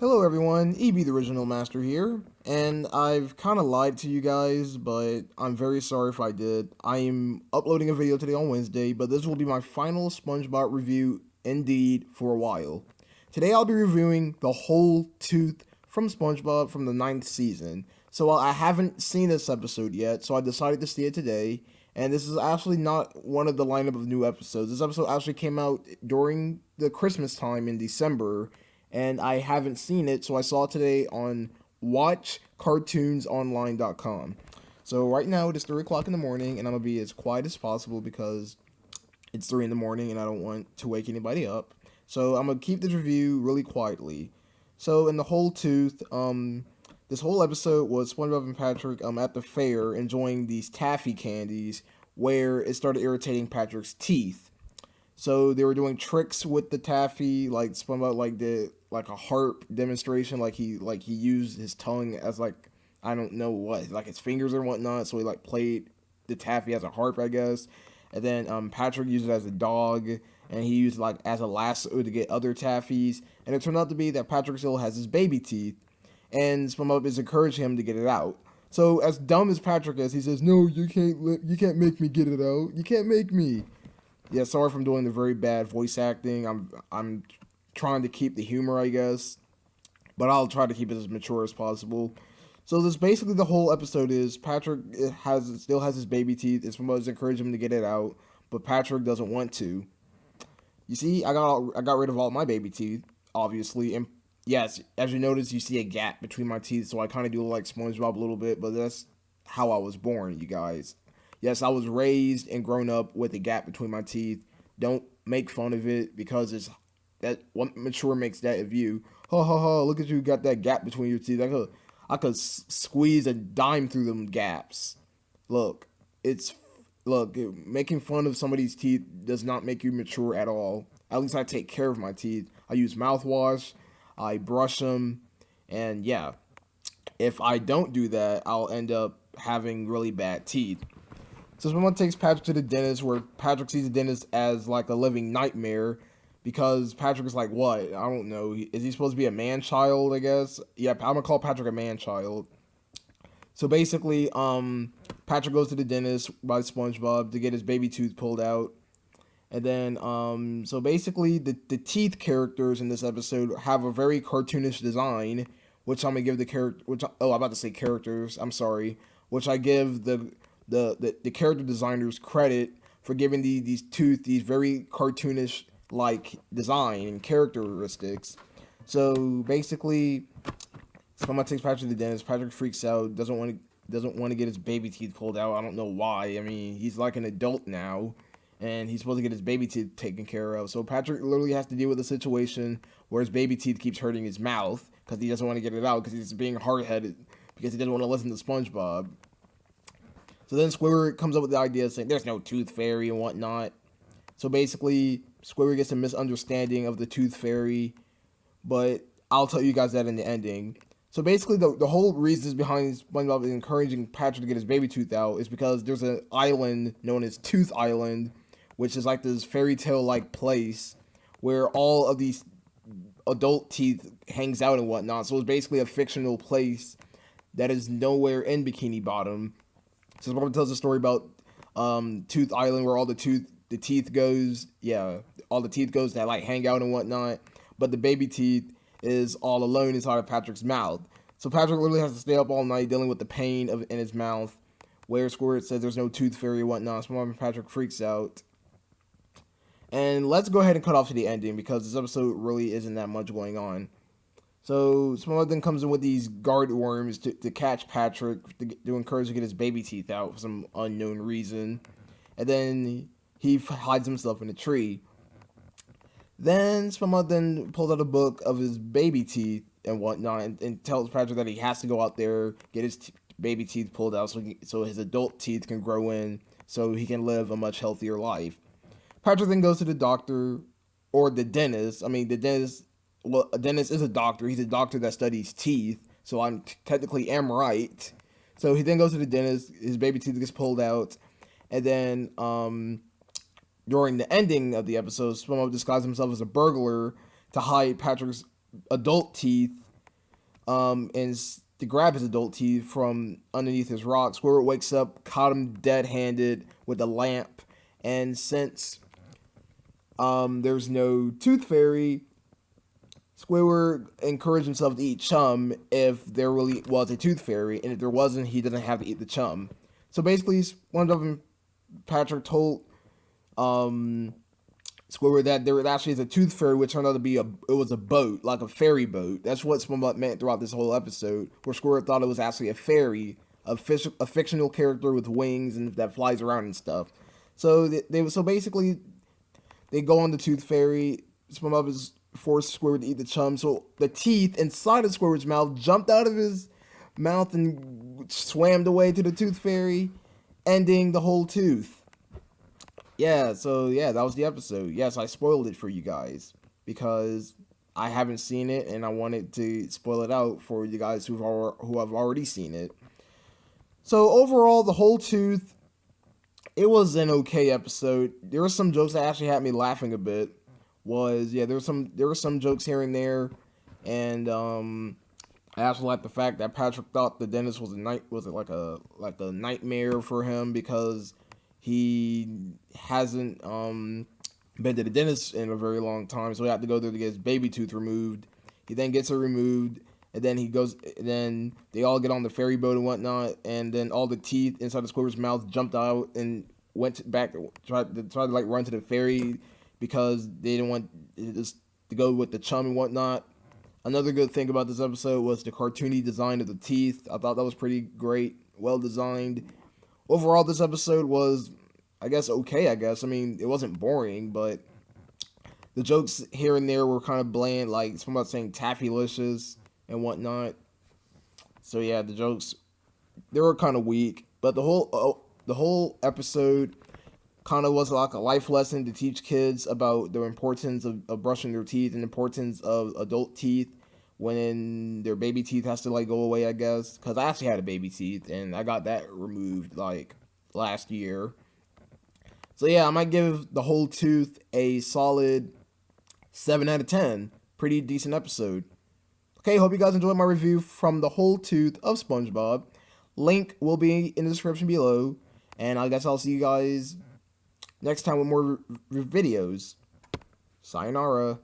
Hello everyone, EB the Original Master here, and I've kind of lied to you guys, but I'm very sorry if I did. I am uploading a video today on Wednesday, but this will be my final SpongeBob review indeed for a while. Today I'll be reviewing the whole tooth from SpongeBob from the ninth season. So I haven't seen this episode yet, so I decided to see it today, and this is actually not one of the lineup of new episodes. This episode actually came out during the Christmas time in December, and I haven't seen it, so I saw it today on watchcartoonsonline.com. So right now it is 3 o'clock in the morning, and I'm gonna be as quiet as possible because it's 3 in the morning and I don't want to wake anybody up. So I'm gonna keep this review really quietly. So in the whole tooth, this whole episode was SpongeBob and Patrick at the fair enjoying these taffy candies where it started irritating Patrick's teeth. So they were doing tricks with the taffy, like SpongeBob did like a harp demonstration, like he used his tongue as like I don't know what, like his fingers or whatnot. So he like played the taffy as a harp, I guess. And then Patrick used it as a dog, and he used like as a lasso to get other taffies. And it turned out to be that Patrick still has his baby teeth, and SpongeBob is encouraging him to get it out. So as dumb as Patrick is, he says, "No, you can't make me get it out. You can't make me." Yeah, sorry if I'm doing the very bad voice acting. I'm trying to keep the humor, I guess, but I'll try to keep it as mature as possible. So this basically the whole episode is Patrick still has his baby teeth. It's supposed to encourage him to get it out, but Patrick doesn't want to. You see, I got rid of all my baby teeth, obviously, and yes, as you notice, you see a gap between my teeth, so I kind of do look like SpongeBob a little bit, but that's how I was born, you guys. Yes, I was raised and grown up with a gap between my teeth. Don't make fun of it because it's that what mature makes that of you. Ha ha ha! Look at you, got that gap between your teeth. I could squeeze a dime through them gaps. Look, it's making fun of somebody's teeth does not make you mature at all. At least I take care of my teeth. I use mouthwash, I brush them, and yeah, if I don't do that, I'll end up having really bad teeth. So someone takes Patrick to the dentist, where Patrick sees the dentist as like a living nightmare, because Patrick is like, what? I don't know. Is he supposed to be a man child? I guess. Yeah, I'm gonna call Patrick a man child. So basically, Patrick goes to the dentist by SpongeBob to get his baby tooth pulled out, and then so basically the teeth characters in this episode have a very cartoonish design, which I'm gonna give the character. I'm about to say characters. I'm sorry. Which I give the character designers credit for giving these very cartoonish like design and characteristics. So basically, someone takes Patrick to the dentist. Patrick freaks out, doesn't want to get his baby teeth pulled out. I don't know why. I mean, he's like an adult now, and he's supposed to get his baby teeth taken care of. So Patrick literally has to deal with a situation where his baby teeth keeps hurting his mouth because he doesn't want to get it out because he's being hard-headed because he doesn't want to listen to SpongeBob. So then Squidward comes up with the idea saying there's no tooth fairy and whatnot. So basically, Squidward gets a misunderstanding of the tooth fairy, but I'll tell you guys that in the ending. So basically, the whole reasons behind SpongeBob encouraging Patrick to get his baby tooth out is because there's an island known as Tooth Island, which is like this fairy tale like place where all of these adult teeth hangs out and whatnot. So it's basically a fictional place that is nowhere in Bikini Bottom. So SpongeBob tells a story about Tooth Island where all the teeth goes. Yeah, all the teeth goes that like hang out and whatnot. But the baby teeth is all alone inside of Patrick's mouth. So Patrick literally has to stay up all night dealing with the pain in his mouth. Where Squirt says there's no tooth fairy and whatnot. So Patrick freaks out. And let's go ahead and cut off to the ending because this episode really isn't that much going on. So SpongeBob then comes in with these guard worms to catch Patrick to encourage him to get his baby teeth out for some unknown reason. And then he hides himself in a tree. Then SpongeBob then pulls out a book of his baby teeth and whatnot and tells Patrick that he has to go out there, get his baby teeth pulled out so his adult teeth can grow in so he can live a much healthier life. Patrick then goes to the doctor or the dentist. I mean, the dentist, well, a dentist is a doctor. He's a doctor that studies teeth, so I'm technically am right. So he then goes to the dentist. His baby teeth gets pulled out, and then during the ending of the episode, SpongeBob disguises himself as a burglar to hide Patrick's adult teeth to grab his adult teeth from underneath his rock. Squidward wakes up, caught him dead-handed with a lamp, and since there's no tooth fairy, Squidward encouraged himself to eat chum if there really was a tooth fairy, and if there wasn't, he doesn't have to eat the chum. So basically, SpongeBob and Patrick told Squidward that there actually is a tooth fairy, which turned out to be it was a boat, like a ferry boat. That's what SpongeBob meant throughout this whole episode, where Squidward thought it was actually a fairy, a fictional character with wings and that flies around and stuff. So so basically they go on the tooth fairy. SpongeBob is forced Squidward to eat the chum, so the teeth inside of Squidward's mouth jumped out of his mouth and swam away to the tooth fairy, ending the whole tooth. Yeah, so yeah, that was the episode. Yes, I spoiled it for you guys because I haven't seen it and I wanted to spoil it out for you guys who have already seen it. So overall, the whole tooth, it was an okay episode. There were some jokes that actually had me laughing a bit. There were some jokes here and there, and I actually like the fact that Patrick thought the dentist was like a nightmare for him because he hasn't been to the dentist in a very long time, so he had to go there to get his baby tooth removed. He then gets it removed, and then they all get on the ferry boat and whatnot, and then all the teeth inside the Squidward's mouth jumped out and went back tried to like run to the ferry because they didn't want to go with the chum and whatnot. Another good thing about this episode was the cartoony design of the teeth. I thought that was pretty great, well designed. Overall, this episode was, I guess, okay, I mean, it wasn't boring, but the jokes here and there were kind of bland, like someone about saying taffylicious and whatnot. So yeah, the jokes, they were kind of weak, but the whole episode kind of was like a life lesson to teach kids about the importance of brushing their teeth and the importance of adult teeth when their baby teeth has to like go away, I guess. Because I actually had a baby teeth and I got that removed like last year. So yeah, I might give the whole tooth a solid 7 out of 10. Pretty decent episode. Okay, hope you guys enjoyed my review from the whole tooth of SpongeBob. Link will be in the description below. And I guess I'll see you guys next time with more videos. Sayonara.